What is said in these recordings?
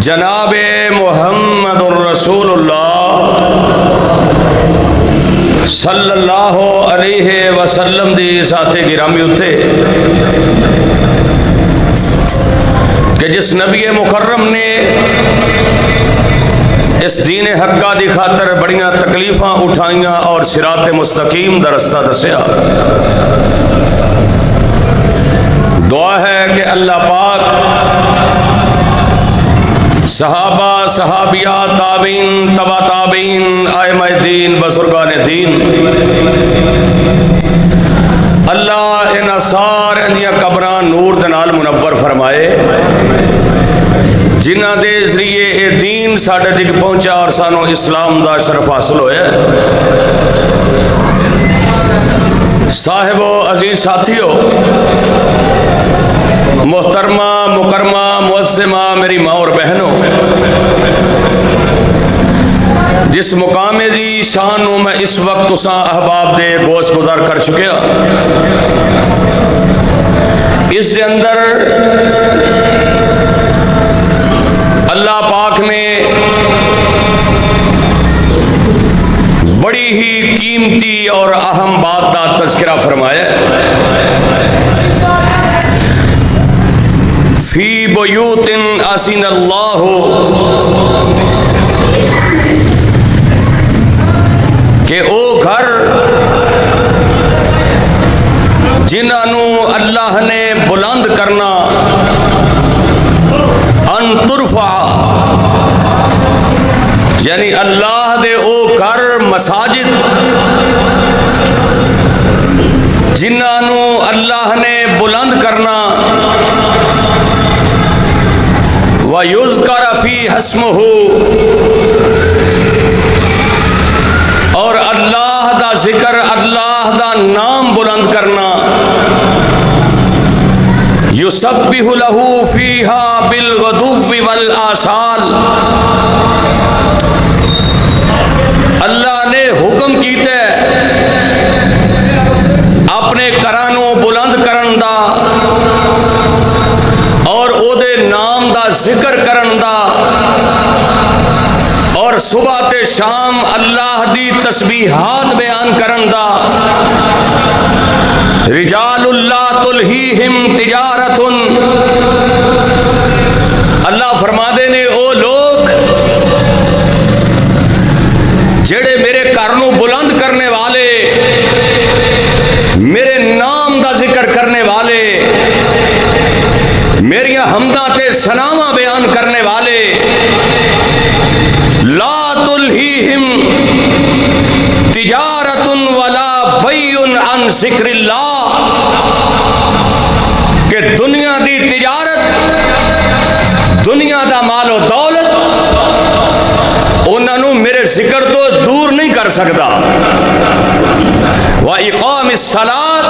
جناب محمد رسولullah صلی اللہ علیہ وسلم دی ساتھ گرامی اتھے کہ جس نبی مکرم نے اس دین حقہ دی خاطر بڑیاں تکلیفاں اٹھائیاں اور صراط مستقیم دا رستہ دسیا، دعا ہے کہ اللہ پاک صحابہ، صحابیات، تابعین، تبع تابعین، ائمہ دین، بزرگان دین، اللہ انہاں سارے دیاں قبراں نور دے نال منور فرمائے، جنہاں دے ذریعے اے دین ساڈے تک پہنچا اور سانو اسلام دا شرف حاصل ہویا۔ صاحب و عزیز ساتھیو، محترمہ، مکرمہ، معظمہ میری ماں اور بہنوں، جس مقام دی شان میں اس وقت تساں احباب دے گوش گزار کر چکیا، اس دے اندر اللہ پاک نے بڑی ہی قیمتی اور اہم بات کا تذکرہ فرمایا ہے، فی بیوت اذن اللہ، کہ او گھر جنہوں اللہ نے بلند کرنا، ان ترفع، یعنی اللہ دے او گھر مساجد جنہوں اللہ نے بلند کرنا، وَيُذْكَرَ فِيهَا اسْمُهُ، اور اللہ دا ذکر، اللہ دا نام بلند کرنا، يُسَبِّحُ لَهُ فِيهَا بِالْغُدُوِّ وَالْآصَالِ، اللہ نے حکم کیتے اپنے کرانوں بلند کرن دا اور او دے نام دا ذکر کرن دا، اور صبح تے شام اللہ دی تسبیحات بیان کرن دا، رجال اللہ تلہیہم تجارت، اللہ فرما دے نے او لوگ جڑے میرے کارنوں بلند کرنے والے، میرے نام دا ذکر کرنے والے، میریاں حمداں تے ثناواں بیان کرنے والے، لا تلہیہم تجارت ولا بیع عن ذکر اللہ، کہ دنیا دی تجارت، دنیا دا مال و دولت انہوں میرے ذکر تو دور نہیں کر سکتا، وَإِقَامِ الصَّلَاةِ،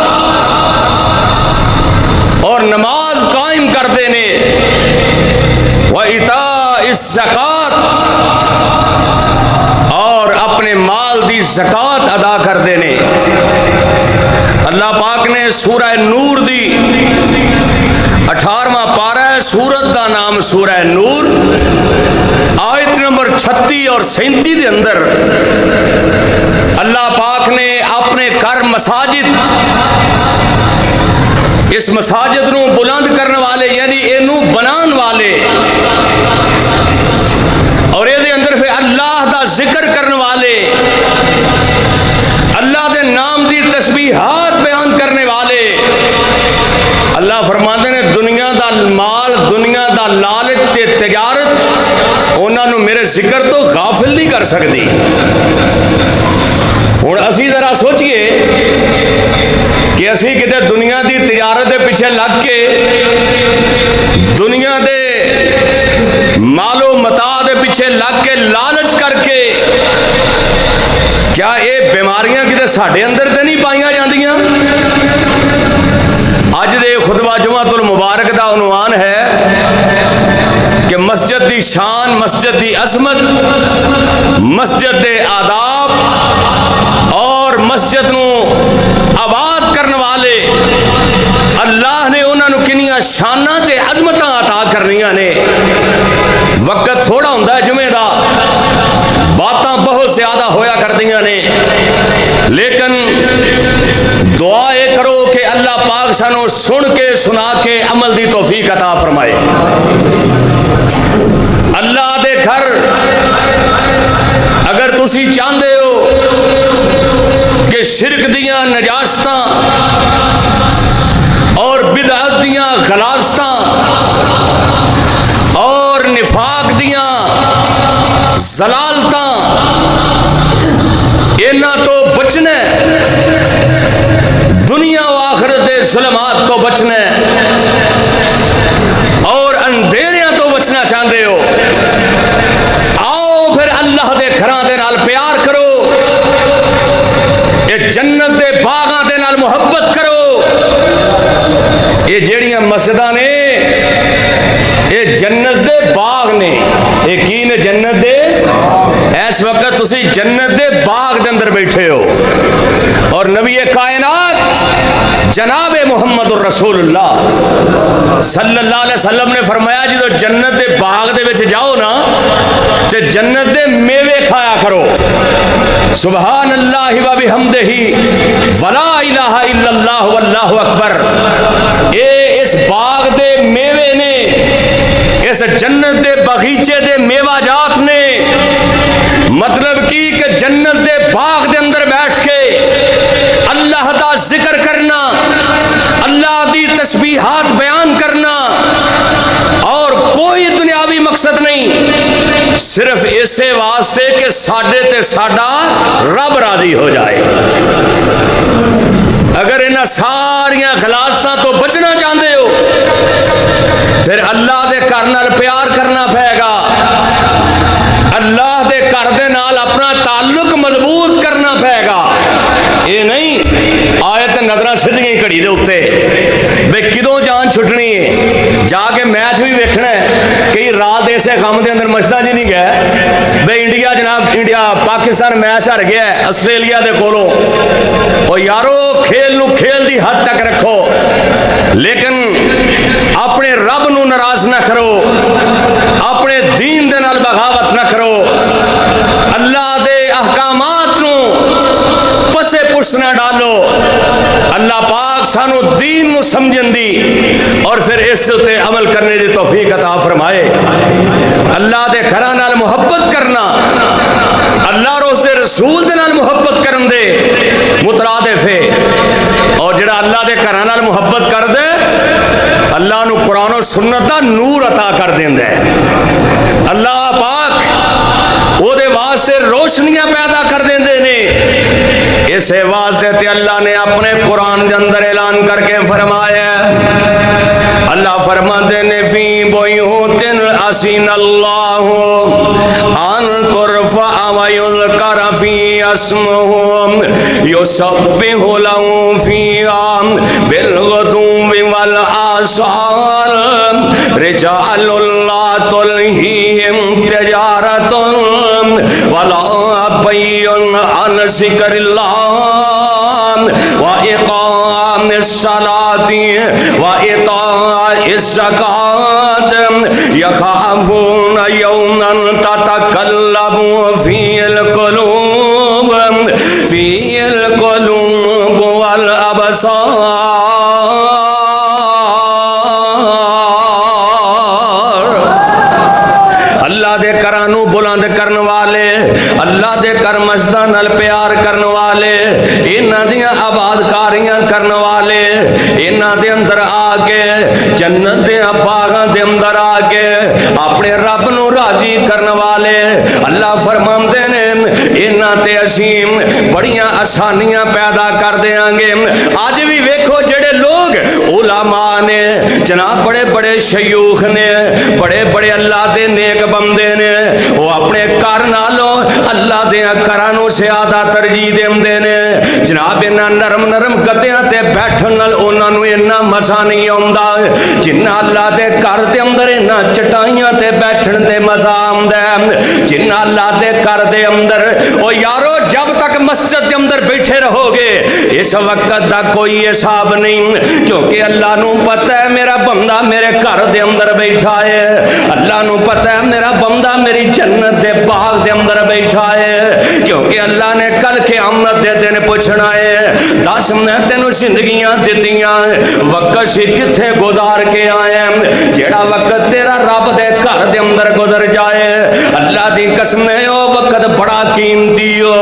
اور نماز قائم کر دینے، وَإِتَاءِ الزَّكَاةِ، اور اپنے مال دی زکوٰۃ ادا کر دینے۔ اللہ پاک نے سورہ نور دی 18واں پارہ ہے، سورت کا نام سورہ نور، آیت نمبر 36 اور 37 دے اندر اللہ پاک نے اپنے گھر مساجد، اس مساجد نو بلند کرنے والے یعنی اینو بنان والے، اور یہ دے اندر پھر اللہ دا ذکر کرنے والے، اللہ دے نام دی تسبیحات بیان کرنے والے، اللہ فرماتے ہیں دنیا دا مال، دنیا دا لالچ تے تجارت انہوں نے میرے ذکر تو غافل نہیں کر سکتی۔ ہوں اسی ذرا سوچئے کہ اسی کتے دنیا دی تجارت دے پیچھے لگ کے، دنیا دے مال و متاع دے پیچھے لگ کے، لالچ کر کے، کیا یہ بیماریاں کتے ساڈے اندر تے نہیں پائیاں جاندیاں؟ اج دے خطبہ جمعۃ المبارک دا عنوان ہے کہ مسجد دی شان، مسجد دی عظمت، مسجد دے آداب اور مسجد نو آباد کرنے والے اللہ نے انہوں نے کنیاں شاناں تے عظمتاں عطا کرنیاں نے۔ وقت تھوڑا ہوتا ہے جمعے دا، باتاں بہت زیادہ ہویا کردیاں نے، لیکن دعا یہ کرو کہ اللہ پاک سانو سن کے سنا کے عمل دی توفیق عطا فرمائے۔ اللہ دے گھر اگر تسی چاہندے ہو کہ شرک دیاں نجاستاں اور بدعت دیاں غلاظتاں اور نفاق دیاں زلالتاں اینا تو بچنا ہے، دنیا و آخرت دے ظلمات تو بچنا ہے، اور اندھیریاں تو بچنا چاہتے ہو، آؤ پھر اللہ دے گھراں دے نال پیار کرو، یہ جنت دے باغاں دے نال محبت کرو۔ یہ جیڑیاں مسجداں نے یہ جنت دے باغ نے، یہ کی نے جنت دے، اس وقت تسی جنت دے باغ دے اندر بیٹھے ہو، اور نبی کائنات جناب محمد الرسول اللہ صلی اللہ علیہ وسلم نے فرمایا جدو جنت دے باغ دے وچ جاؤ نا تے جنت دے میوے کھایا کرو، سبحان اللہ و بحمدہ ولا الہ الا اللہ واللہ اکبر۔ اس باغ دے میوے نے، اس جنت دے بغیچے دے میوہ جات نے، مطلب کی کہ جنت دے باغ دے اندر بیٹھ کے اللہ دا ذکر کرنا، اللہ دی تسبیحات بیان کرنا، اور کوئی دنیاوی مقصد نہیں، صرف اسے واسطے کہ ساڈے تے ساڈا رب راضی ہو جائے۔ اگر انہاں ساریاں غلاظتاں تو بچنا چاہتے ہو پھر اللہ دے گھر نال پیار کرنا پائے گا، اللہ دے گھر دے نال اپنا تعلق مضبوط کرنا پائے گا۔ یہ نہیں آئے تے نظراں سدھیاں گھڑی دے اوتے بے کدوں جان چھٹنی ہے، جا کے میچ بھی ویکھنا ہے، کئی رات ایسے غم دے اندر مسجد جی نہیں گئے بے انڈیا جناب انڈیا پاکستان میچ ہار گیا ہے آسٹریلیا دے کولوں، او یارو کھیل نو کھیل دی حد تک رکھو، لیکن اپنے رب نو ناراض نہ کرو، اپنے دین دے نال بغاوت نہ کرو، اللہ دے احکامات نو پسے پش نہ ڈالو۔ اللہ پاک سانو دین نو سمجھن دی اور پھر اس تے عمل کرنے دی توفیق عطا فرمائے۔ اللہ دے گھراں نال محبت کرنا، اللہ اور اس دے رسول دے نال محبت کرن دے مترادف ہے، اور جڑا اللہ دے گھراں نال محبت کر دے اللہ نو قرآن و سنت دا نور عطا کر دیندا ہے، اللہ پاک وہ دے واسطے روشنیاں پیدا کر دیندے نے۔ اسے واسطے تے اللہ نے اپنے قرآن دے اندر اعلان کر کے فرمایا، اللہ فرماتے نے فی بیوت اذن اللہ ان ترفع ویذکر فی اسمہ یسبح لہ فیہا بالغدو والآصال رجال لا تلہیہم تجارۃ ولا بیع عن ذکر اللہ وإقام الصلاة وإيتاء الزكاة يخافون يوما تتقلب فيه القلوب والأبصار۔ اللہ دے کرانو بلند کرن والے، اللہ دے کر مسجداں نال پیار کرن والے، انہاں دیاں آبادکاریاں کرن والے، انہاں دے اندر آ کے جنت دے باغاں دے اندر آ کے اپنے رب نو راضی کرن والے، اللہ فرماندے نے انہاں تے اسیں بڑیاں آسانیاں پیدا کر دیاں گے۔ اج بھی ویکھو جڑے لوگ علماء نے جناب، بڑے بڑے شیوخ نے، بڑے بڑے اللہ دے نیک بندے نے، وہ اپنے گھر نالوں اللہ دے گھراں نو زیادہ ترجیح دیندے نے۔ جناب انہاں نرم نرم گدیاں تے بیٹھن نال انہاں نو اتنا مزہ نہیں آوندا جنہ اللہ دے گھر دے اندر انہاں چٹائیاں تے بیٹھن تے مزہ آوندا ہے، جنہ اللہ دے گھر دے اندر۔ او یارو جب تک مسجد دے اندر بیٹھے رہو گے اس وقت دا کوئی حساب نہیں، کیونکہ اللہ نو پتہ ہے میرا بندہ میرے گھر دے اندر بیٹھا ہے، اللہ نو پتہ ہے میرا بندہ میری جنت دے باغ دے اندر بیٹھا ہے، کیونکہ اللہ نے کل قیامت دے دن پوچھنا ہے دس میں تینوں زندگیاں دتیاں وقت سی کتھے گزار کے آئے، جیڑا وقت تیرا رب دے گھر دے اندر گزر جائے اللہ دی قسم ہے او وقت بڑا قیمتی ہو،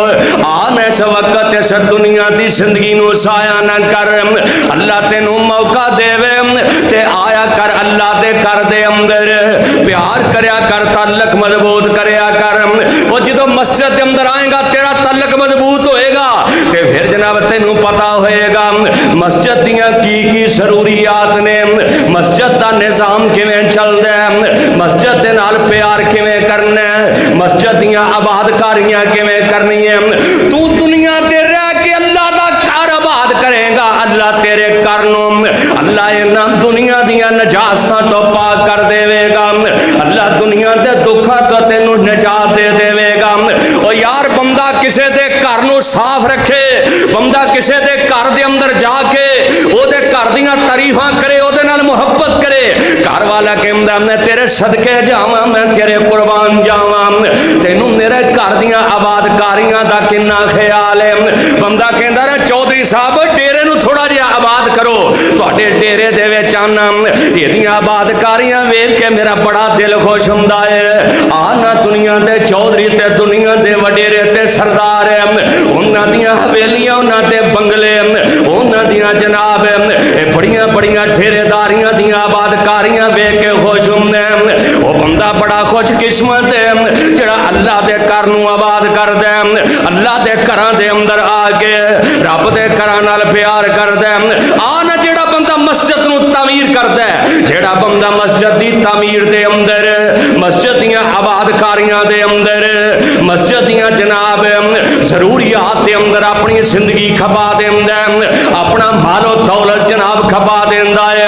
آن اس وقت اس دنیا دی زندگی نو سایہ نہ کر، اللہ تینوں موقع دے تے آیا کر اللہ دے گھر دے اندر پیار کریا کر، تعلق مضبوط کریا کر، وہ جدو مسجد دے اندر آئے گا تیرا تعلق مضبوط ہوئے گا تے پھر جناب تینوں پتا ہوئے گا مسجد دیاں کی ضروریات نے، مسجد دا نظام کیویں چلدا ہے، مسجد دے نال پیار کیویں کرنا ہے، مسجد دیاں آباد کاریاں کیویں کرنی ہے، تو دنیا تے رہ کے اللہ دا گھر آباد کرے گا، اللہ تیرے گھر نو اللہ انہاں دنیا دیاں نجاستاں تو پاک کر دے گا، اللہ دنیا دے دکھاں تو تینوں نجات دے دے گا۔ اور یار بندہ کسے دے گھر نو صاف رکھے، بندہ کسے دے گھر دے اندر جا کے او دے گھر دیاں تعریفاں کرے، او دے نال محبت کرے، گھر والا کہندا میں تیرے صدقے جاواں، میں تیرے قربان جاواں، تینوں میرے گھر دیاں آباد کاریاں دا کنا خیال ہے، بندہ کہندا رہے چودھری صاحب ڈیرے نو تھوڑا جہا آباد کرو، تواڈے ڈیرے دے وچ آنا ایدیاں آباد کاریاں ویکھ کے میرا بڑا دل خوش ہوندا ہے، آنا دنیا دے چودھری تے دنیا دے وڈیرے تے سردار انہاں دیاں حویلیاں انہاں دے بنگلے انہاں دیاں جناب بڑیاں بڑیاں ٹھیرے داریاں دیاں آباد کاریاں ویکھ کے خوش ہوندے او بندہ بڑا خوش قسمت ہے جڑا اللہ دے گھر نو آباد کردا ہے، اللہ دے گھراں دے اندر آ کے رب دے گھراں نال پیار کردا ہے، آنا جڑا بندہ مسجد نو تعمیر کردا ہے، جڑا بندہ مسجد دی تعمیر دے اندر مسجد دیاں آباد کاریاں دے اندر مسجد دیاں جناب ضروریات دے اندر اپنی زندگی کھپا دیندا ہے، اپنا مال و دولت جناب کھپا دیندا ہے۔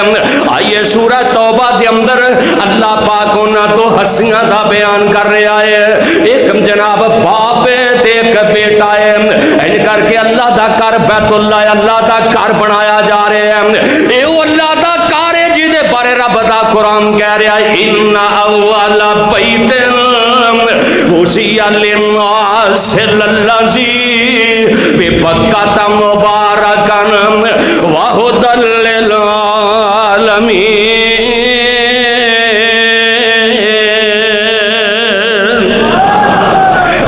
آئیے سورہ توبہ دے اندر اللہ پاک انہاں تو ہستیاں دا بیان کر رہا ہے، ایک جناب باپ تے ایک بیٹا ہے، ان کر کے اللہ دا گھر بیت اللہ اللہ دا گھر بنایا جا رہا ہے، اے او اللہ دا گھر ہے جے دے بارے رب دا قرآن کہہ رہا ہے ان اول بیت وسع للناس الذی ببکۃ مبارکا وہدی للعالمین۔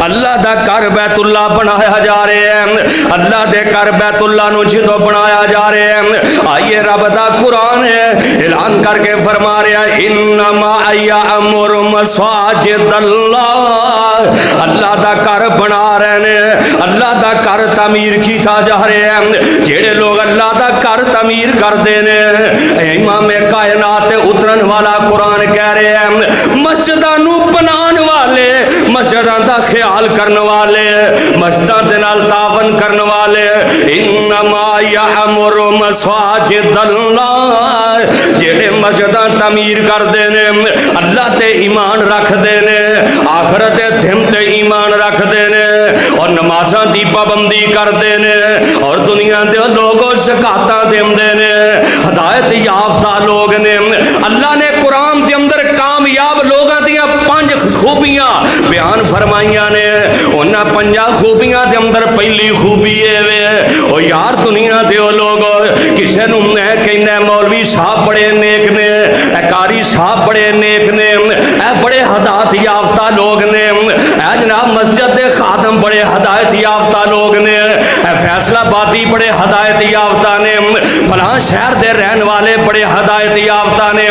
اللہ دا گھر بیت اللہ بنایا جا رہے ہیں، اللہ دے گھر بیت اللہ نو جدو بنایا جا رہے ہیں، آئیے رب دا قرآن اعلان کر کے فرما رہا ہے انما یعمر مساجد اللہ، اللہ دا گھر بنا رہے ہیں، اللہ دا گھر تعمیر کیتا جا رہے ہیں، جڑے لوگ اللہ دا گھر تعمیر کردے نے امام کائنات اترن والا قرآن کہہ رہے ہیں مسجداں نو بنان والے، مسجداں دا خیال کرنے والے، مسجداں دے نال تعاون کرنے والے، انما یعمر مساجد اللہ، جڑے مسجداں تعمیر کردے نے اللہ تے ایمان رکھ دے نے، آخرت دے دن تے ایمان رکھ دے نے، اور نمازاں دی پابندی کردے نے، اور دنیا دے لوگوں زکاتاں دیندے نے، ہدایت یافتہ لوگ نے۔ اللہ نے قرآن دے اندر کامیاب لوگاں دیاں 5 خوبیاں بیان فرمائیاں نے، انہاں 5 خوبیاں دے اندر پہلی خوبی ہے او یار دنیا دے او لوگ کسے نوں میں کہنا مولوی صاحب بڑے نیک نے، قاری صاحب بڑے نیک نے، اے بڑے ہدایت یافتہ لوگ نے، اے جناب مسجد دے خادم بڑے ہدایت یافتہ لوگ نے، اے فیصلہ بادی بڑے ہدایت یافتہ نے، فلاں شہر دے رہن والے بڑے ہدایت یافتہ نے۔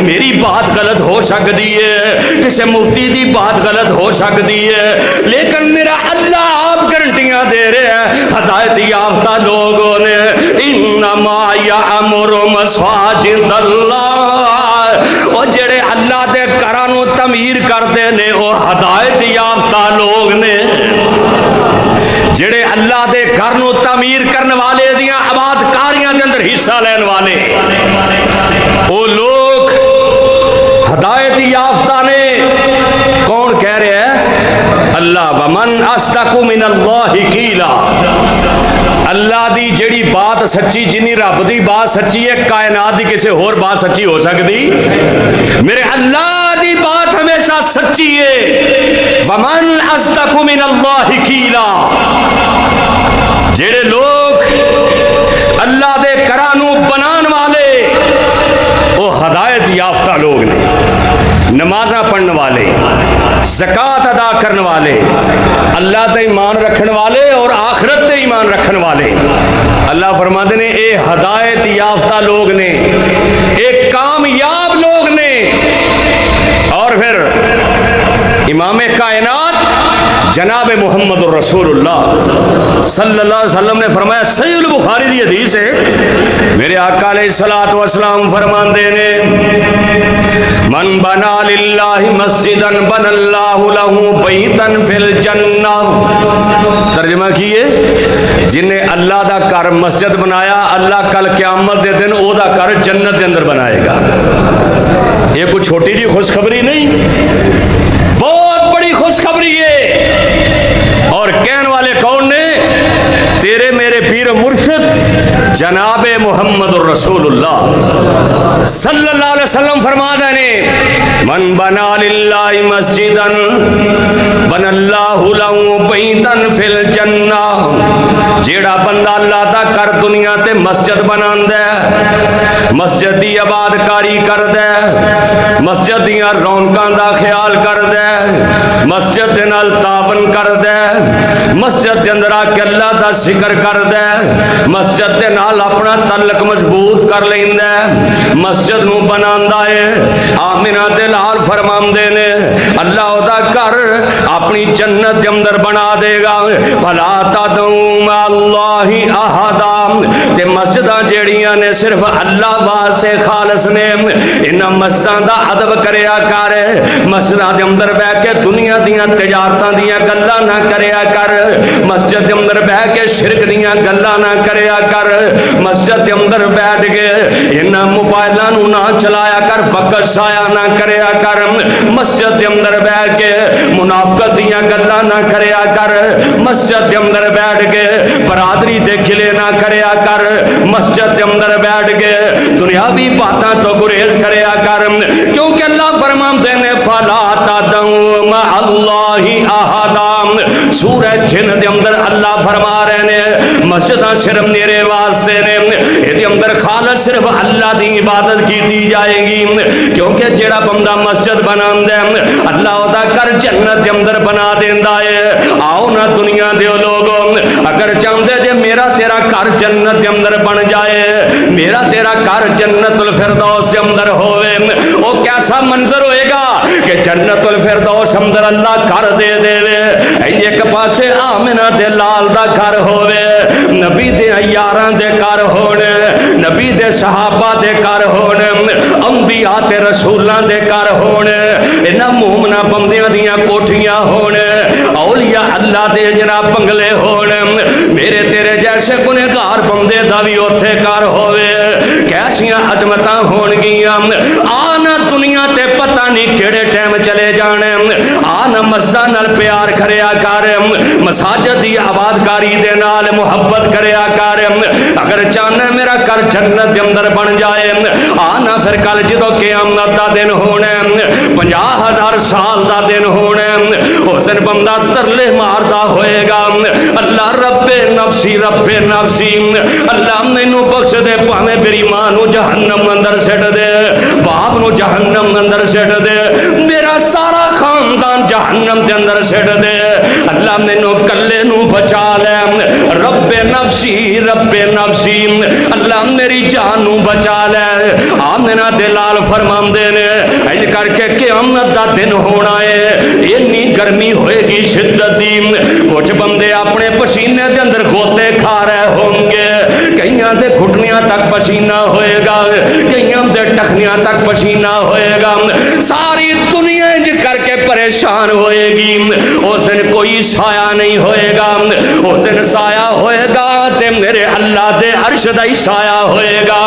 میری بات غلط ہو سکتی ہے، کسے مفتی دی بات غلط ہو سکتی ہے، لیکن میرا اللہ آپ گارنٹیاں دے رہے ہیں ہدایت یافتہ لوگوں نے انما یعمر مساجد اللہ، اور جڑے اللہ دے گھراں نو تعمیر کردے نے وہ ہدایت یافتہ لوگ نے، جڑے اللہ دے گھر نو تعمیر کرنے والے دیاں آباد کاریاں دے اندر حصہ لین والے وہ لوگ ہدایت یافتہ نے۔ کون کہہ رہے ہیں؟ اللہ، ومن اصدق من اللہ قیلا، اللہ دی جڑی بات سچی، جنی رب دی بات سچی ہے کائنات دی کسی اور بات سچی ہو سکتی؟ میرے اللہ دی بات نمازاں پڑھنے والے، زکات ادا کرنے والے، اللہ تے ایمان رکھن والے اور آخرت تے ایمان رکھن والے، اللہ فرماتے نے اے ہدایت یافتہ لوگ نے، ایک کامیاب لوگ نے۔ اور پھر امام کائنات جناب محمد الرسول اللہ صلی اللہ علیہ وسلم نے فرمایا، صحیح البخاری دی حدیث ہے، میرے آقا علیہ الصلوۃ والسلام فرماندے نے، من بنا للہ مسجدا بنى اللہ لہ بیتا فی الجنہ، ترجمہ کیے، جن نے اللہ دا گھر مسجد بنایا، اللہ کل قیامت دے دن او دا گھر جنت دے اندر بنائے گا۔ یہ کوئی چھوٹی جی خوشخبری نہیں، بہت بڑی خوشخبری ہے۔ اور کہنے والے کون نے؟ تیرے میرے پیر مرشد جناب محمد الرسول اللہ صلی اللہ علیہ وسلم فرماتے ہیں، من بنا للہ مسجدا بنى اللہ لہ بیتا فی الجنہ، جیڑا بندہ اللہ دا کر دنیا تے مسجد بناندا ہے، مسجد دی آبادکاری کردا ہے، مسجد دیاں رونقاں دا خیال کردا ہے، مسجد دے نال تعاون کردا ہے، مسجد دے اندر آ کے اللہ دا ذکر کردا ہے، مسجد دے نال اپنا تعلق مضبوط کر لیندا ہے، مسجد نو بناندا ہے۔ آمنہ دے لال فرماندے نے، اللہ او دا گھر اپنی جنت دے اندر بنا دے گا۔ فلا تدعوا مع اللہ احدا، تے مسجداں جیڑیاں نے صرف اللہ واسطے خالص نے، انہاں مسجداں دا ادب کریا کر، مسجداں دے اندر بیٹھ کے دنیا دیاں تجارتاں دیاں گلاں نہ کریا کر، مسجد دے اندر بیٹھ کے شرک دیاں گلاں نہ کریا کر، مسجد دے اندر بیٹھ کے انہاں موبائلاں نو نہ چلایا کر، وقت ضائع نہ کریا کر، مسجد دے اندر بیٹھ کے منافقت دیاں گلاں نہ کریا کر، مسجد دے اندر بیٹھ کے برادری دے گلے نہ کریا کر، مسجد دے اندر بیٹھ کے دنیاوی باتاں تو گریز کریا کر، کیونکہ اللہ فرماتے ہیں فلا تدعوا مع اللہ احدا۔ سورہ جن دے اندر اللہ فرما رہے ہیں مسجداں صرف میرے واسطے نے، یہ اندر خالص صرف اللہ دی عبادت کی جائے گی، کیونکہ جیڑا بندہ مسجد بناندا ہے اللہ دا گھر جنت دے اندر بنا دیندا ہے۔ آؤ نا دنیا دے لوگوں، اگر چاہندے جے میرا تیرا گھر جنت دے اندر بن جائے، میرا تیرا گھر جنت الفردوس دے اندر ہوئے، او کیسا منظر ہوئے گا کہ جنت الفردوس اندر اللہ گھر دے دے، ایک پاسے آمنہ دے لال دا گھر ہوئے، نبی دے یاراں دے گھر ہونے، نبی دے صحابہ دے گھر ہونے، انبیاء تے رسولاں دے گھر ہونے، انہاں مومنہ بندیاں دیاں کوٹھیاں ہونے، اولیاء اللہ دے جناب بنگلے ہونے، میرے تیرے جیسے گنہگار بندے دا بھی اوتھے گھر ہوئے، کیسیاں عظمتاں ہون گیاں۔ آنا دنیا تے پتہ نہیں کیڑے ٹائم چلے جانے، آنا مسجد نال پیار کریا کر، مساجد دی آبادکاری دے نال محبت کریا کر، اگر چاہنا میرا گھر جنت دے اندر بن جائے، آنا پھر کل جدو قیامت دا دن ہونے، 50,000 سال دا دن ہونے، اس دن بندہ ترلے ماردا ہوئے گا، اللہ رب نفسی رب نفسی، اللہ مینوں بخش دے، پاویں میری ماں نو جہنم اندر سٹ دے، باپ نو جہنم اندر سٹ دے، میرا سارا خاندان جہنم دے اندر سٹ دے، اللہ مینوں کلے نو بچا لے، رب نفسی رب نفسی، اللہ میری جان نو بچا لے۔ آمنہ دے لال فرماندے نے اج کر کے قیامت دا دن ہونا ہے، اتنی گرمی ہوئے گی شدت دی، کچھ بندے اپنے پسینے دے اندر غوطے کھا رہے ہوں گے، کئیاں دے گھٹنیاں تک پسینہ ہوئے گا، کئیاں دے ٹخنیاں تک پسینہ ہوئے گا، ساری دنیا اج کر کے پریشان ہوئے گی، اس دن کوئی سایہ نہیں ہوئے گا، اس دن سایہ ہوئے گا تے میرے اللہ دے عرش دا ہی سایہ ہوئے گا۔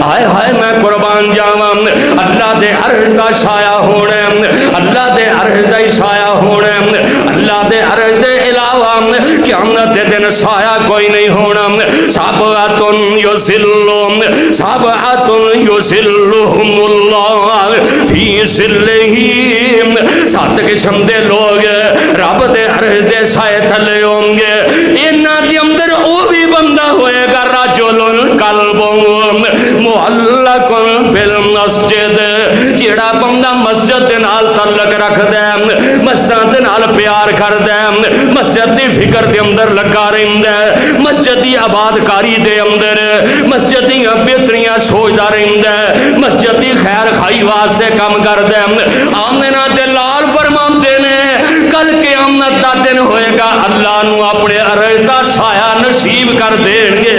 ہائے ہائے میں قربان جاواں، اللہ دے عرش دا سایہ ہونے، اللہ دے عرش دا ہی سایہ ہونے، اللہ دے عرش دے علاوہ قیامت دے دن سایہ کوئی نہیں ہونا۔ سبعۃ یظلهم سبعۃ یظلهم اللہ فی ظلہ، 7 قسم دے لوگ رب دے عرش دے سائے تھلے ہوں گے، انہاں دے اندر او بھی بندہ ہوئے گا رجل قلب معلق فی المسجد، جیڑا بندہ مسجد دے نال تعلق رکھدا ہے، مسجد دے نال پیار کردا ہے، مسجد دی فکر دے اندر لگا رہندا ہے، مسجد دی آباد کاری دے اندر مسجد دی بہتریاں سوچدا رہندا ہے، مسجد دی خیر خائی واسطے کام کردا ہے۔ آمنہ دے لال فرماندے نے کل قیامت دا دن ہوئے گا، اللہ نو اپنے عرش دا سایہ نصیب کر دیں گے۔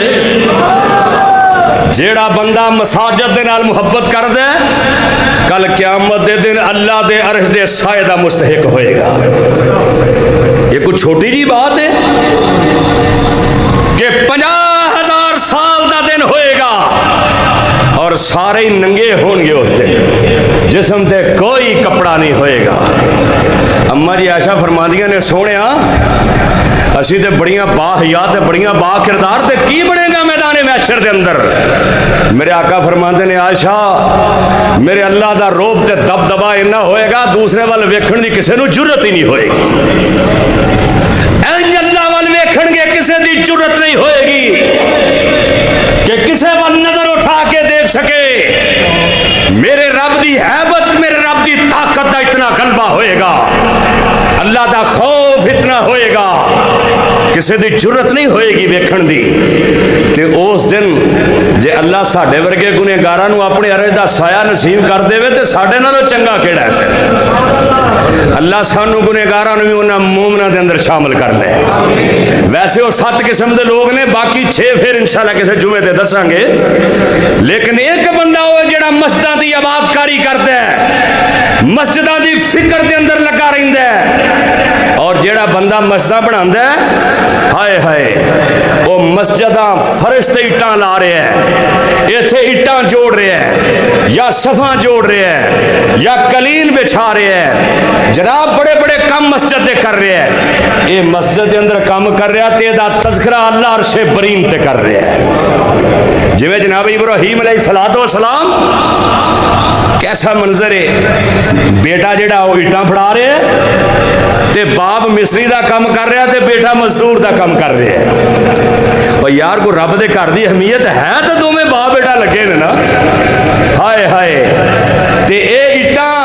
جیڑا بندہ مساجد دے نال محبت کر دے کل قیامت دے دن اللہ دے عرش دے سائے دا مستحق ہوئے گا۔ یہ کچھ چھوٹی جی بات ہے کہ 50,000 سال دا دن ہوئے گا اور سارے ہی ننگے ہون گے اس دن، جسم تے کوئی کپڑا نہیں ہوئے گا۔ اما جی عائشہ فرماندیاں نے سونے اسی تے بڑیاں با حیا تے بڑیاں با کردار تے کی بنے گا میدان محشر دے اندر؟ میرے آقا فرماندے نے عائشہ میرے اللہ دا روب تے دبدبا اتنا ہوئے گا دوسرے وال ویکھن دی کسے نو جرت ہی نہیں ہوئے گی۔ اے اللہ وال ویکھن گے کسے دی جرت نہیں ہوئے گی کہ کسے وال نظر اٹھا کے دیکھ سکے۔ میرے رب دی ہیبت، میرے رب دی طاقت دا اتنا غلبہ ہوئے گا، اللہ دا خوف اتنا ہوئے گا، کسی دی جرت نہیں ہوئے گی ویکھن دی۔ تے اس دن جے اللہ ساڈے ورگے گنہگاراں نو اپنے عرش دا سایہ نصیب کر دے تے ساڈے نالوں چنگا کیڑا ہے پھر؟ اللہ سانو گنہگاراں نو بھی انہاں مومناں دے اندر شامل کر لے۔ ویسے وہ 7 قسم دے لوگ نے، باقی 6 پھر انشاءاللہ کسی جمعے تے دساں گے، لیکن ایک بندہ ہوئے جڑا مسجداں دی آباد کاری کردا ہے، مسجداں دی فکر دے اندر لگا رہندا ہے، اور جیڑا بندہ مسجداں بناندا ہے ہائے ہائے وہ مسجداں فرش تے اٹاں لا رہے ہیں، ایتھے اٹاں جوڑ رہے ہیں یا صفاں جوڑ رہے ہیں یا قلین بچھا رہے ہیں، جناب بڑے بڑے کام مسجد دے کر رہے ہیں۔ یہ مسجد دے اندر کام کر رہا تے دا تذکرہ اللہ عرش برین تے کر رہے ہیں۔ جویں جناب ابراہیم علیہ السلام کیسا منظر ہے، بیٹا جڑا وہ اٹاں پھڑا رہے ہیں تے باپ مصری دا کام کر رہا تے بیٹا مزدور دا کام کر رہے ہیں۔ اور یار کو رب دے گھر دی اہمیت ہے تو دوویں باپ بیٹا لگے نے نا۔ ہائے ہائے تے اے اٹاں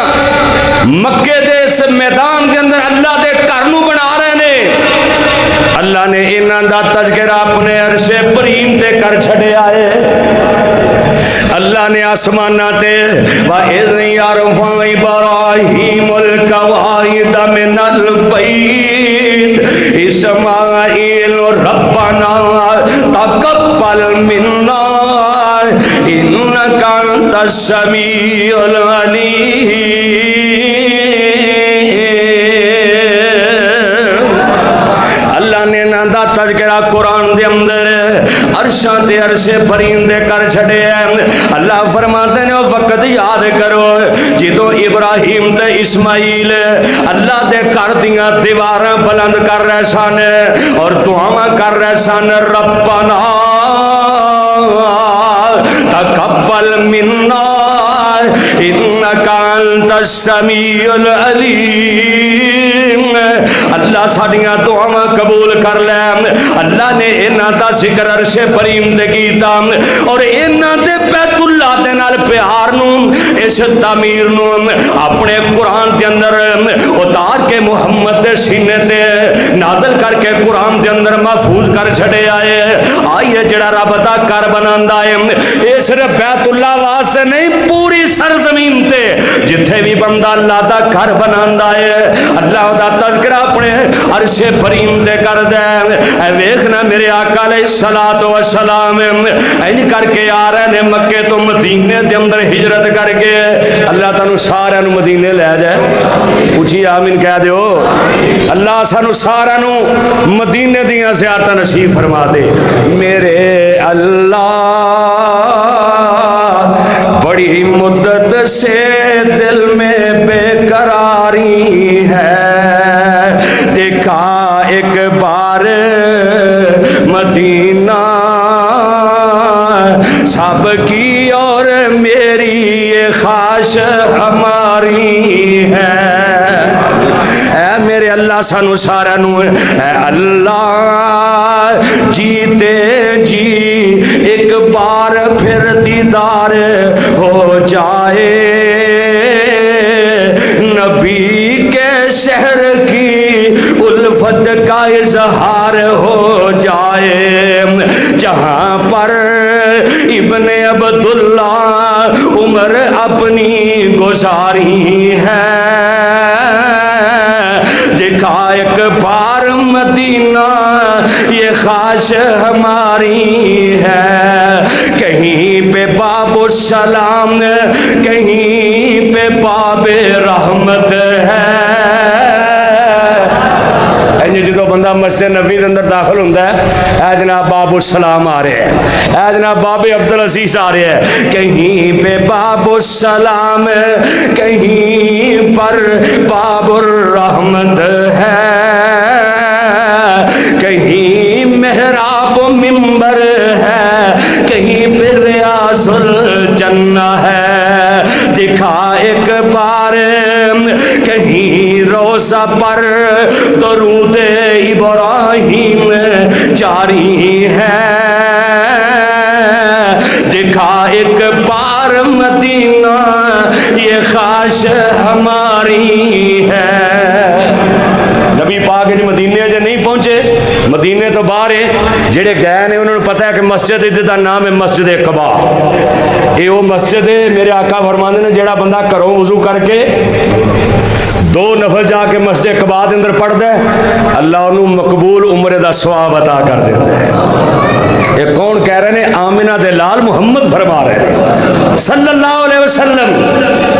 مکے دے اس میدان دے اندر اللہ دے گھر نو بنا رہے نے، اللہ نے انہاں دا تذکرہ اپنے عرش برین تے کر چھڑے آئے۔ اللہ نے آسمانہ تے وَإِذْ يَرْفَعُ إِبْرَاهِيمُ الْقَوَاعِدَ مِنَ الْبَيْتِ إِسْمَاعِيلُ رَبَّنَا تَقَبَّلْ مِنَّا إِنَّكَ أَنْتَ السَّمِيعُ الْعَلِيمُ۔ اللہ نے نادا تذکرہ قرآن دے اندر عرشاں تے عرش برین دے کر چھڑے ہیں۔ اللہ فرماتے ہیں وقت یاد کرو جدو ابراہیم تے اسماعیل اللہ دے کر دیاں دیواراں بلند کر رہے سن اور دعاواں کر رہے سن، ربنا تقبل منا انک انت السمیع العلیم۔ اللہ ساڈیاں دعاواں قبول کر لے۔ اللہ نے انہاں دا ذکر عرش برین تے کیتا اور انہاں دے بیت اللہ دے نال پیار نو، اس تعمیر نو اپنے قرآن دے اندر اتار کے محمد دے سینے تے نازل کر کے قرآن دے اندر محفوظ کر چھڑے آئے۔ آئیے جڑا رب دا گھر بناندا ہے اے صرف بیت اللہ واسطے نہیں، پوری سرزمین تے جتھے بھی بندہ اللہ دا گھر بناندا ہے اللہ دا تذکرہ اپنے عرش برین تے کر دے۔ اے ویکھنا میرے آقا علیہ الصلوۃ والسلام این کر کے آ رہے نے مکے تو مدینے دے اندر ہجرت کر کے، اللہ تعالی سارے نو مدینے لے جائے، اونچی آمین کہہ دیو۔ اللہ سانو سارے نو مدینے دیاں زیارتاں نصیب فرما دے۔ میرے اللہ بڑی مدت سے دل میں بے قراری ہے، دیکھا ایک بار مدینہ سب کی اور میری یہ خواہش ہماری ہے۔ اے میرے اللہ سانو سارا نو اے اللہ جیتے جی ایک بار پھر دیدار ہو جائے۔ شہر کی الفت کا اظہار ہو جائے، جہاں پر ابن عبداللہ عمر اپنی گزاری ہے، دکھا ایک بار مدینہ یہ خواہش ہماری ہے، کہیں پہ باب السلام کہیں پہ باب رحمت ہے۔ جدو بندہ مسجد نبی کے اندر داخل ہوتا ہے، اے جناب باب السلام آ رہے ہیں، اے جناب باب عبدالعزیز آ رہے ہیں، کہیں پہ باب السلام کہیں پر باب الرحمت ہے، کہیں محراب و منبر ہے، کہیں پہ ریاض الجنہ ہے، دکھا ایک بار کہیں روزہ پر درود ابراہیم جاری ہے، دکھا ایک بار مدینہ یہ خواہش ہماری ہے۔ نبی پاک جی مدینے جے نہیں پہنچے، مدینے تو باہر ہے، جڑے گئے نے انہوں نے پتہ ہے کہ مسجد دا نام ہے مسجد قبا، یہ وہ مسجد ہے میرے آقا فرماندے نے جڑا بندہ گھروں وضو کر کے 2 نفل جا کے مسجد قبا دے اندر پڑھ دے، اللہ انہوں مقبول عمرے دا ثواب عطا کر دیتا ہے۔ یہ کون کہہ رہے ہیں؟ آمنہ دے لال محمد فرما رہے ہیں صلی اللہ علیہ وسلم۔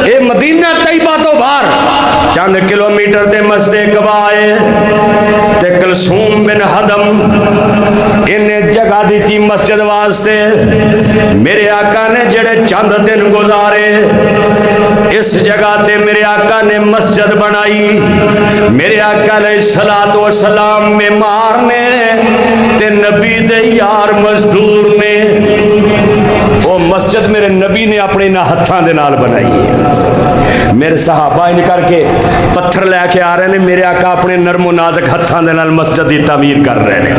یہ مدینہ طیبہ تو باہر چند کلومیٹر دے مسجد قبا ہے، تے کلثوم بن حدم انہیں جگہ دی تھی مسجد واسطے، میرے آقا نے جڑے چند دن گزارے اس جگہ تے میرے آقا نے مسجد بنائی، میرے آقا علیہ السلام معمار نے تے نبی دے یار مزدور نے، وہ مسجد میرے نبی نے اپنے نہ ہتھاں دے نال بنائی ہے۔ میرے صحابہ ان کر کے پتھر لے کے آ رہے ہیں، میرے آقا اپنے نرم و نازک ہتھاں دے نال مسجد دی تعمیر کر رہے ہیں۔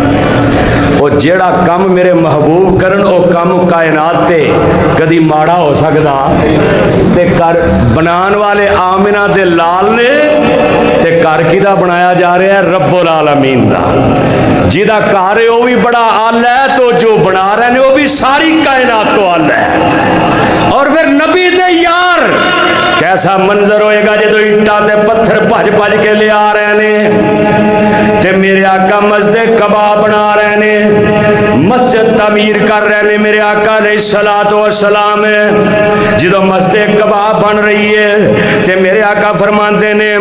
وہ جیڑا کم میرے محبوب کرن او کم کائنات تے کدی ماڑا ہو سکدا تے کر بنان والے آمنہ دے لال نے تے کر کیدا بنایا جا رہا ہے؟ رب العالمین دا، جیدہ کار ہے وہ بھی بڑا آلہ ہے، تو جو بنا رہے ہیں وہ بھی ساری کائنات تو آلہ ہے۔ اور پھر نبی دے یار کیسا منظر ہوئے گا جدو اٹھا تے پتھر بھج بھج کے لے آ رہے ہیں تے میرے آقا مسجد قبا بنا رہے ہیں، مسجد تعمیر کر رہے ہیں میرے آقا علیہ السلام۔ جدو مسجد قبا بن رہی ہے تے میرے آقا فرماندے نے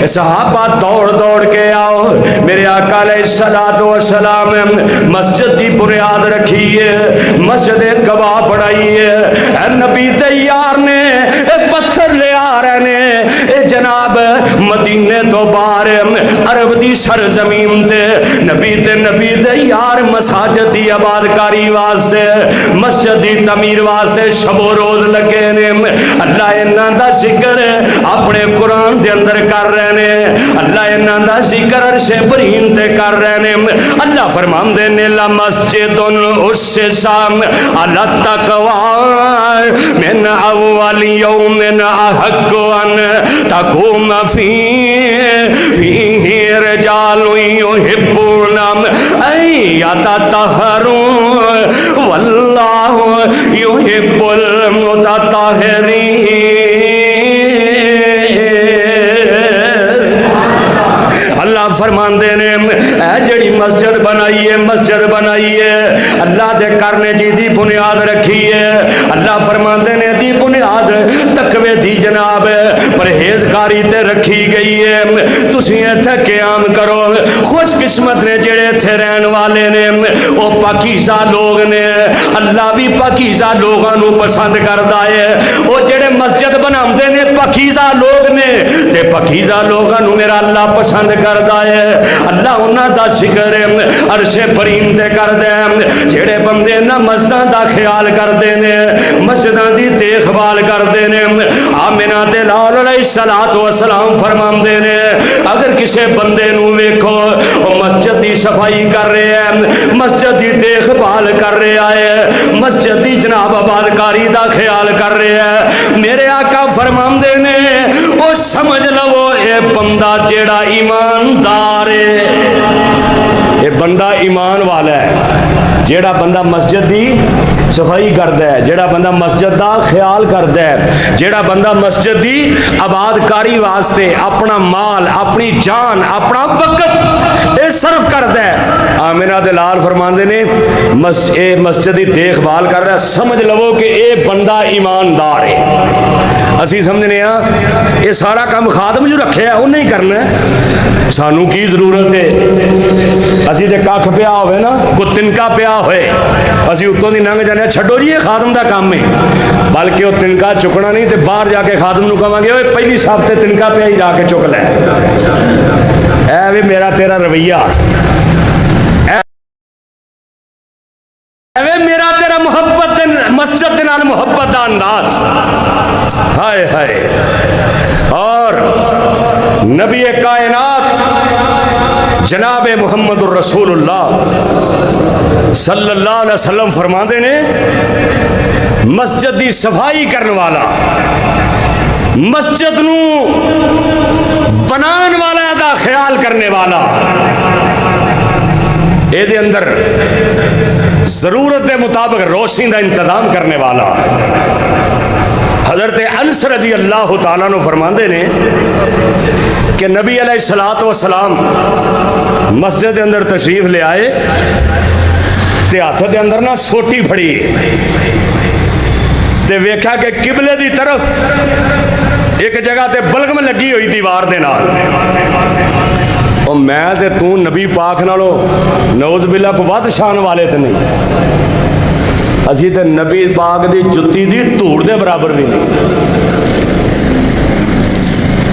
صحابہ دوڑ دوڑ کے آؤ، میرے آقا علیہ السلام مسجد کی بنیاد رکھی ہے، مسجد قبا بڑھائی ہے، اے نبی تیار نے پتھر لے آ رہے ہیں جناب مدینے تو باہر عرب دی سرزمین تے نبی دے یار مساجد دی آبادکاری واسطے مسجد دی تعمیر واسطے شب و روز لگے نے، اللہ انہاں دا ذکر اپنے قرآن دے اندر کر رہے ہیں، اللہ انہاں دا ذکر عرش برین تے کر رہے ہیں۔ اللہ فرماندے نے لمسجد اسسا علی التقوی من اول یوم احق ان تقوم فیہ رجال یحبون ان یتطہروا واللہ یحب المتطہرین۔ اللہ فرماندے نے اے جڑی مسجد بنائی ہے اللہ دے کرنے جی دی بنیاد رکھی ہے، اللہ فرماندے نے دی بنیاد تقوی دی جناب پرہیزگاری تے رکھی گئی ہے۔ تسی ایتھے قیام کرو، خوش قسمت نے جڑے ایتھے رہن والے نے وہ پاکیزہ لوگ نے، اللہ بھی پاکیزہ لوگاں نو پسند کردا ہے، وہ جڑے مسجد بناندے نے پاکیزہ لوگ نے تے پاکیزہ لوگاں نو میرا اللہ پسند کردا ہے۔ اللہ انہاں دا ذکر عرش برین تے کردے، جڑے بندے نہ مسجداں دا خیال کردے نے، مسجداں دی دیکھ بھال کردے نے، آمنہ تے لال علیہ السلام فرماندے نے اگر کسے بندے نو ویکھو وہ مسجد دی صفائی کر رہے ہیں، مسجد دی دیکھ بھال کر رہا ہے، مسجد دی جناب آبادکاری دا خیال کر رہے ہیں، میرے آقا فرماندے نے وہ سمجھ لو اے بندہ جیڑا ایماندار ہے، یہ بندہ ایمان والا ہے، جیڑا بندہ مسجد دی صفائی کردا ہے، جیڑا بندہ مسجد دا خیال کردا ہے، جیڑا بندہ مسجد دی آباد کاری واسطے اپنا مال، اپنی جان، اپنا وقت اے صرف کردا ہے۔ آمنہ دے لال فرماندے نے اے مسجد دی دیکھ بھال کر رہا ہے، سمجھ لو کہ اے بندہ ایماندار ہے۔ اسی سمجھنے ہاں یہ سارا کام خادم جو رکھے ہے انہیں ہی کرنا ہے، سانو کی ضرورت ہے؟ اسی تے کھ پیا ہوئے نا، کوئی تنکا پیا ہوئے، اسی اتوں دی لنگ جانے چھڈو جی یہ خادم دا کام ہے، بلکہ وہ تنکا چکنا نہیں تے باہر جا کے خادم نو کہاں گے اوے پہلی صاحب تے تنکا پیا ہی جا کے چک لے۔ اے بھی میرا تیرا رویہ، اے میرا تیرا محبت مسجد نال محبت دا انداز، ہائے ہائے۔ اور نبی کائنات جناب محمد الرسول اللہ صلی اللہ علیہ وسلم فرماندے نے مسجد دی صفائی کرنے والا، مسجد نو بنان والا دا خیال کرنے والا، اے دے اندر ضرورت دے مطابق روشنی دا انتظام کرنے والا۔ حضرت انس رضی اللہ تعالیٰ نے فرماندے نے کہ نبی علیہ السلام مسجد دے اندر تشریف لے آئے تے ہاتھ دے اندر نہ سوٹی پھڑی تے ویکھا کہ قبلے دی طرف ایک جگہ تے بلغم لگی ہوئی دیوار دے نال، اور میں تے تو نبی پاک نالو نعوذ باللہ کو ود شان والے تے نہیں، اسی تے نبی پاک دی جتی دی دھوڑ دے برابر بھی نہیں۔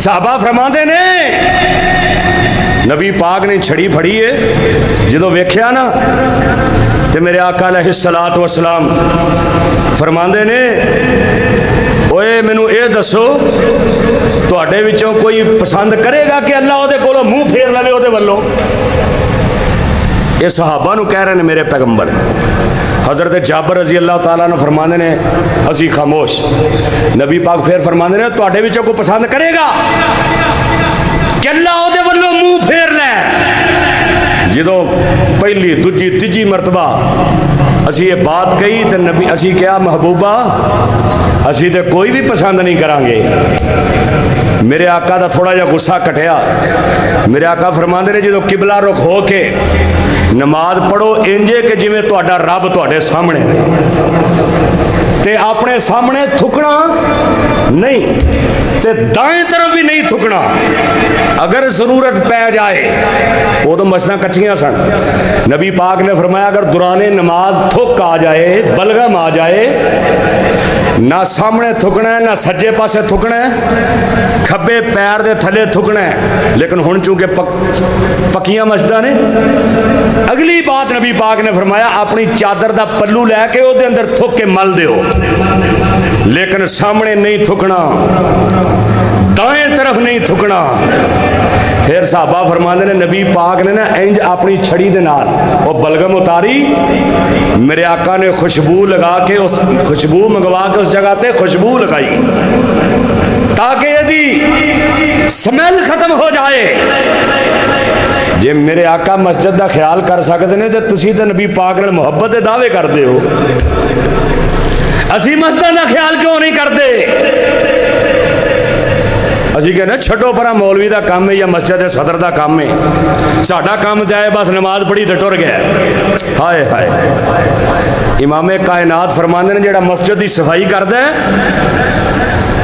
صحابہ فرماندے نے نبی پاک نے چھڑی پھڑی ہے، جدو ویکھیا نا تے میرے آقا علیہ السلام فرماندے نے اوے مینوں اے دسو تواڈے وچوں کوئی پسند کرے گا کہ اللہ او دے کولوں منہ پھیر لوے او دے ولوں؟ یہ صحابہ نو کہہ رہے ہیں میرے پیغمبر۔ حضرت جابر رضی اللہ تعالیٰ نے فرمانے نے اسی خاموش، نبی پاک پھر فرمانے نے تواڈے وچوں کو پسند کرے گا کہ اللہ او دے ولوں منہ پھیر لے؟ جدو پہلی دوجی تیجی مرتبہ اسی یہ بات کہی تو نبی اسی کیا محبوبہ اسی تے کوئی بھی پسند نہیں کریں گے۔ میرے آقا دا تھوڑا جا غصہ کٹیا، میرے آقا فرماندے نے جدو قبلہ رخ ہو کے نماز پڑھو انجے کہ جویں تہاڈا رب تہاڈے سامنے تے اپنے سامنے تھکنا نہیں تے دائیں طرف بھی نہیں تھکنا، اگر ضرورت پہ جائے وہ تو مشنہ کچھیاں سن، نبی پاک نے فرمایا اگر دوران نماز تھک آ جائے، بلغم آ جائے، نہ سامنے تھکنا ہے نہ سجے پاسے تھکنا ہے، کھبے پیر دے تھلے تھکنا ہے، لیکن ہن چونکہ پکیاں مسجداں نے، اگلی بات نبی پاک نے فرمایا اپنی چادر دا پلو لے کے او دے اندر تھک کے مل دیو، لیکن سامنے نہیں تھکنا، دائیں طرف نہیں تھکنا۔ پھر صحابہ فرماندے نے نبی پاک نے نا انج اپنی چھڑی دے نال وہ بلغم اتاری، میرے آقا نے خوشبو لگا کے اس خوشبو منگوا کے اس جگہ تے خوشبو لگائی تاکہ یہ دی سمیل ختم ہو جائے۔ جے میرے آقا مسجد دا خیال کر سکتے ہیں تو تسی تے نبی پاک نے محبت دے دعوے کر دے ہو، اسی مسجد دا خیال کیوں نہیں کرتے؟ اسی کہنا چھٹو پرا مولوی دا کام ہے یا مسجد صدر دا کام ہے، ساڈا کام جائے بس نماز پڑھی تے ٹر گیا۔ ہائے ہائے، امام کائنات فرماندے نے جڑا مسجد دی صفائی کردا ہے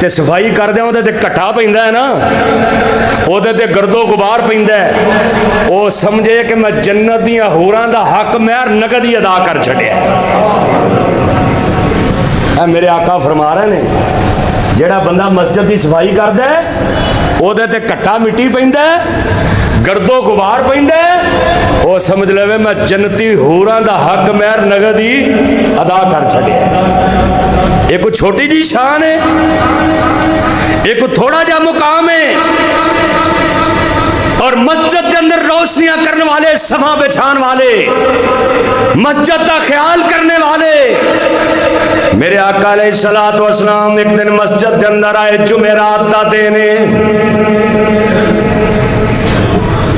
تے صفائی کردے اودے تے کٹھا پیندا ہے نا، اودے تے گرد و غبار پیندا ہے، او سمجھے کہ میں جنت دیاں حوراں دا حق مہر نقد ہی ادا کر چھڈیا۔ اے میرے آقا فرما رہے نے جیڑا بندہ مسجد دی صفائی کردا ہے او دے تے کٹا مٹی پیندا ہے، گرد و غبار پیندا ہے، او سمجھ لے میں جنتی حوراں دا حق مہر نقد ہی ادا کر چھڈیا۔ یہ کوئی چھوٹی جی شان ہے، یہ کوئی تھوڑا جا مقام ہے، اور مسجد کے اندر روشنیاں کرنے والے، صفا بچھان والے، مسجد کا خیال کرنے والے۔ میرے آقا علیہ السلام ایک دن مسجد کے اندر آئے جمعرات دا دینے،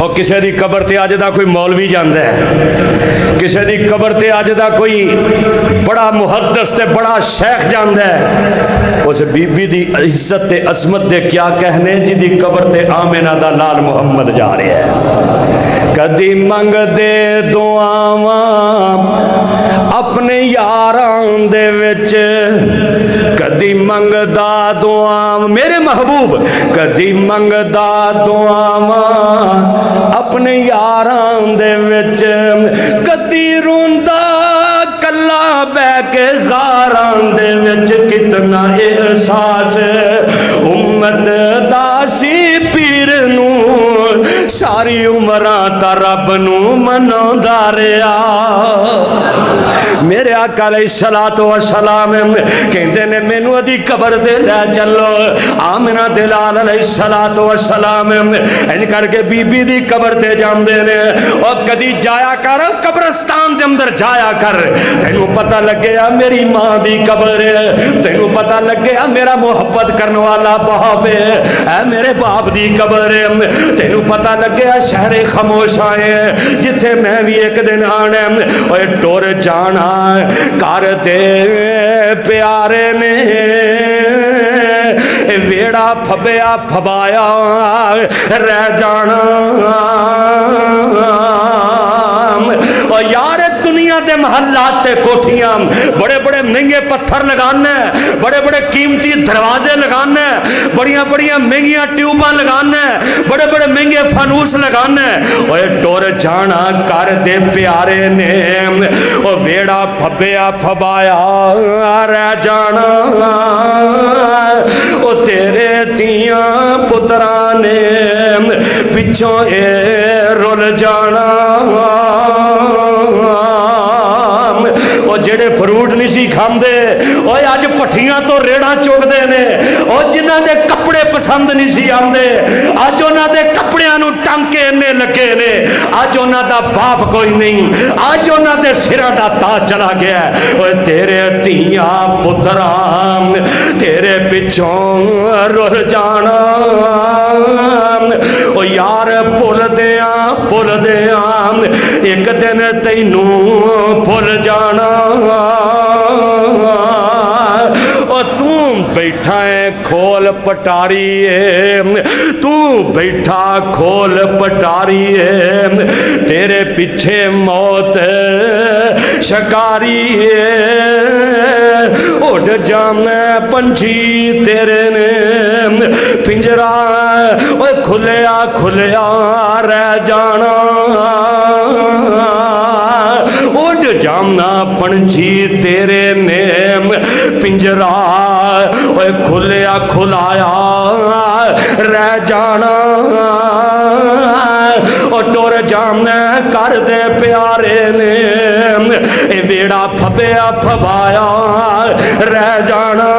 اور کسی دی قبر تے اج دا کوئی مولوی جاندا ہے، کسی دی قبر تے اج دا کوئی بڑا محدث تے بڑا شیخ جاندا ہے، اس بی بی دی عزت تے عظمت دے کیا کہنے جی دی قبر تے آمنہ دا لال محمد جا رہا ہے۔ کدی منگ دے دعاواں اپنے یاران دے وچ، کدی منگ دا دعاواں میرے محبوب، کدی منگ دا دعاواں اپنے یاران دے وچ، کدی روندا کلا بہ کے غاران دے وچ، کتنا احساس امت دا سی پیر نو ساری عمراں تا رب نو مناوندا رہیا۔ میرے آقا علیہ الصلوۃ والسلام کہندے نے مینوں ادی قبر تے لے چلو، آمنہ دے لال علیہ الصلوۃ والسلام ان کر کے بی بی دی قبر تے جاندے نے، او کدی جایا کر قبرستان دے اندر جایا کر، تینوں پتہ لگیا میری ماں دی قبر ہے، تینوں پتہ لگیا میرا محبت کرنے والا باپ ہے، اے میرے باپ دی قبر ہے، تینوں پتہ لگیا شہر خاموش آئے جتھے میں بھی ایک دن آنا، اوے ٹور جانا کر دے پیارے نے، ویڑا پھبیا پھبایا رہ جانا۔ اور یار دنیا دے محلات تے کوٹھیاں بڑے بڑے مہنگے پتھر لگانا ہے، بڑے بڑے قیمتی دروازے لگانا ہے، بڑیاں بڑیاں مہنگیاں ٹیوباں لگانا ہے، بڑے بڑے مہنگے فانوس لگانا ہے، اوے ٹور جانا کر دے پیارے نے، او ویڑا پھبیا پھبایا رہ جانا، او تیرے تیاں پتران نے پچھوں اے رول جانا۔ او جڑے فروٹ نہیں سی کھاندے او اج پٹھیاں تو ریڑاں چوکدے نے، او جنہاں دے کپڑے پسند نہیں سی آندے اج انہاں دے کپڑیاں نو ٹانکے نے لگے نے، اج انہاں دا باپ کوئی نہیں، اج انہاں دے سراں دا تاج چلا گیا ہے۔ او تیرے تیاں پتراں تیرے پچھوں رل جانا، او یار بھول دیاں ایک دن تینوں بھول جانا، او تم بیٹھا ہے کھول پٹاری ہے، تو بیٹھا کھول پٹاری ہے، تیرے پیچھے موت شکاری ہے، اڑ جانا پنچھی تیرے نے پنجرا، اوے کھلیا کھلیا رہ جانا، اڑ جانا پنچھی تیرے نے پنجرا، اوے کھلیا کھلایا رہ جانا، او ٹور جانا کر دے پیارے نے اے ویڑا پھبیا پھبایا رہ جانا۔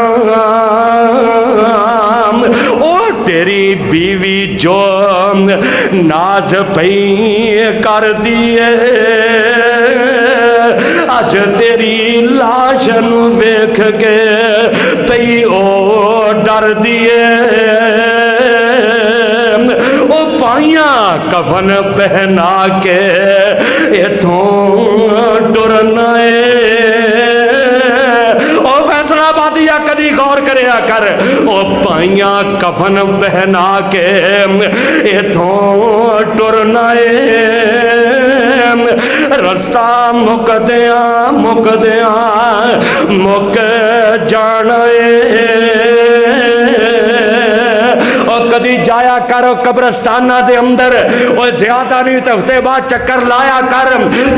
او تیری بیوی جو ناز پئی کر دیے، اج تیری لاش نو ویکھ کے پئی او ڈر دیے، او پائیاں کفن پہنا کے ایتھوں ٹرنا ہے، او فیصلہ آبادیہ کدی غور کریا کر، او پائیاں کفن پہنا کے ایتھوں ٹرنا ہے، رستہ مک جانا ہے، اور کدی جایا کر قبرستانہ دے اندر، اور زیادہ نہیں تو ہفتے بعد چکر لایا کر،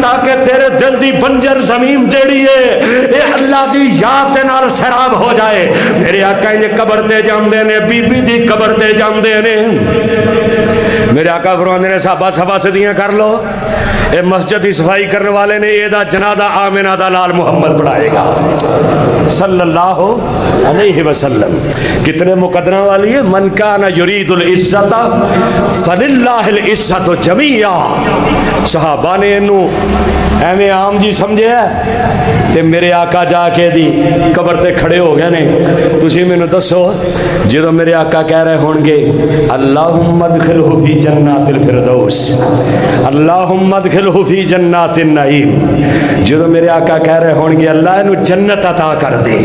تاکہ تیرے دل دی بنجر زمین جیڑی ہے اے اللہ دی یاد دے نال سیراب ہو جائے۔ میرے آقا انہیں قبر تے جاندے نے، بی بی دی قبر تے جاندے نے، میرے آقا فرماندے نے صحابہ صفا صدیاں کر لو، اے مسجد کی صفائی کرنے والے نے یہ دا جنازہ آمنہ دا لال محمد پڑھائے گا صلی اللہ علیہ وسلم۔ کتنے مقدرہ والی ہے، من کان یرید العزت فللہ العزت جمیعا۔ صحابہ نے انہوں ایویں عام جی سمجھے تے میرے آقا جا کے دی قبر تے کھڑے ہو گئے نے. تسی مینوں دسو جدوں میرے آقا کہہ رہے ہون گے اللہم ادخلہ فی جنات الفردوس، اللہم ادخلہ فی جنات النعیم، جدوں میرے آقا کہہ رہے ہون گے اللہ اینو جنت عطا کر دے،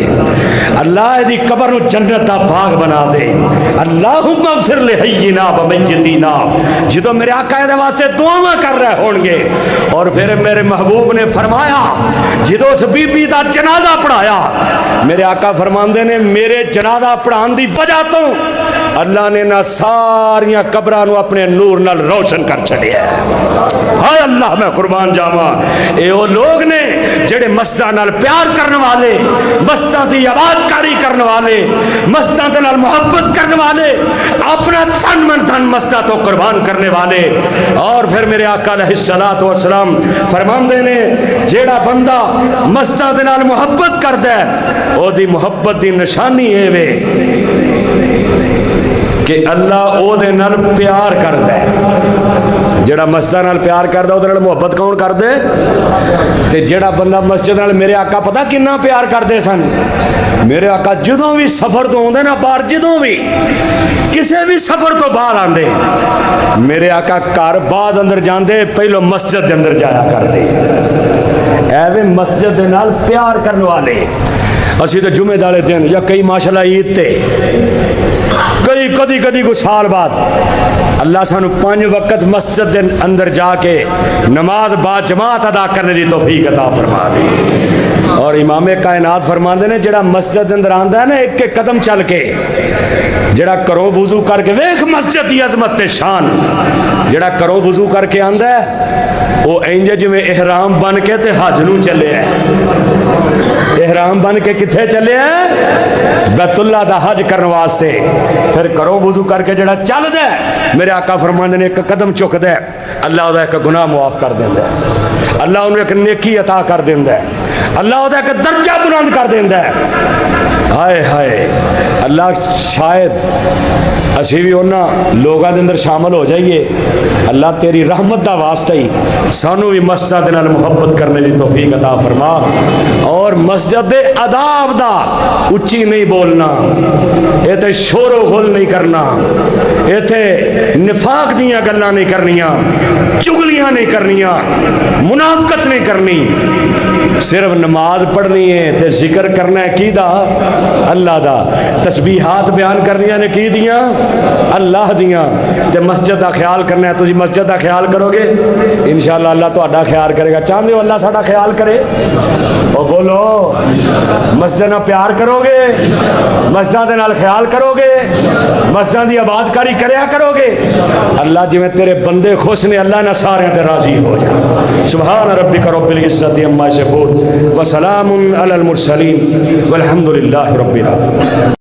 اللہ دی قبر نو جنت دا باغ بنا دے، اللہم اغفر لحینا و میتینا، جدوں میرے آقا دے واسطے دعاواں کر رہے ہون گے. اور پھر میرے محبوب نے فرمایا جدوں اس بی بی دا جنازہ پڑھایا، میرے آقا فرماندے نے میرے جنازہ پڑھان دی وجہ تو اللہ نے نہ ساریاں قبراں نو اپنے نور نال روشن کر چھڑیا ہے. ہائے اللہ میں قربان جاواں، اے او لوگ نے جڑے مسجداں نال پیار کرنے والے، مسجداں دی آباد کاری کرنے والے، مسجداں دے نال محبت کرنے والے، اپنا تن من دھن مسجداں تو قربان کرنے والے. اور پھر میرے آقا علیہ الصلوۃ والسلام فرماندے نے جیڑا بندہ مسجداں دے نال محبت کردا ہے او دی محبت دی نشانی اے وے کہ اللہ او دے نال پیار کردا ہے. جڑا مسجد نال پیار کردا او دے نال محبت کون کردے؟ تے جڑا بندہ مسجد نال، میرے آقا پتہ کنا پیار کردے سن؟ میرے آقا جدوں بھی سفر تو ہوندے نا باہر، جدوں بھی کسے بھی سفر تو باہر آندے، میرے آقا گھر بعد اندر جاندے پہلو مسجد دے اندر جایا کردے. ایویں مسجد دے نال پیار کرنے والے. اسی تو جمعے والے دن یا کئی ماشاءاللہ عید تے کئی کدی کو سال بعد اللہ سانو 5 وقت مسجد دے اندر جا کے نماز با جماعت ادا کرنے دی توفیق عطا فرما دے. اور امام کائنات فرماندے نے جڑا مسجد دے اندر آندا ہے نا ایک ایک قدم چل کے، جڑا کروں وضو کر کے، ویکھ مسجد دی عظمت تے شان، جڑا کروں وضو کر کے آندا ہے وہ انج جویں احرام بن کے تے حج نو چلے ہے. احرام بن کے کتھے چلے ہیں؟ بیت اللہ دا حج کرنے واسطے. پھر کرو وضو کر کے جڑا چل دے، میرے آقا فرماندے نے ایک قدم چک دے اللہ او دا ایک گناہ معاف کر دیندا ہے، اللہ انہوں ایک نیکی عطا کر دیندا ہے، اللہ او دا ایک درجہ بلند کر دیندا ہے. ہائے ہائے اللہ شاید اسی بھی انہاں لوگاں دے اندر شامل ہو جائیے. اللہ تیری رحمت دا واسطہ ہی سانو بھی مسجد دے نال محبت کرنے دی توفیق عطا فرما. اور مسجد دے آداب دا اچھی نہیں بولنا، ایتھے شور و غل نہیں کرنا، ایتھے نفاق دیاں گلاں نہیں کرنیاں، چگلیاں نہیں کرنیاں، منافقت نہیں کرنی. صرف نماز پڑھنی ہے تے ذکر کرنا ہے کی دا؟ اللہ دا. تسبیحات بیان کرنیاں نے کی دیاں؟ اللہ دیاں. تے مسجد دا خیال کرنا ہے، تسی مسجد دا خیال کرو گے انشاءاللہ اللہ تہاڈا خیال کرے گا. چاہندے ہو اللہ ساڈا خیال کرے؟ او بولو مسجد نال پیار کرو گے، مسجد دے نال خیال کرو گے، مسجد دی آباد کاری کریا کرو گے، اللہ جویں تیرے بندے خوش نے اللہ نہ سارے تے راضی ہو جائے. سبحان ربک رب العزت عما یصفون وسلام علی المرسلین والحمد للہ رب العالمین.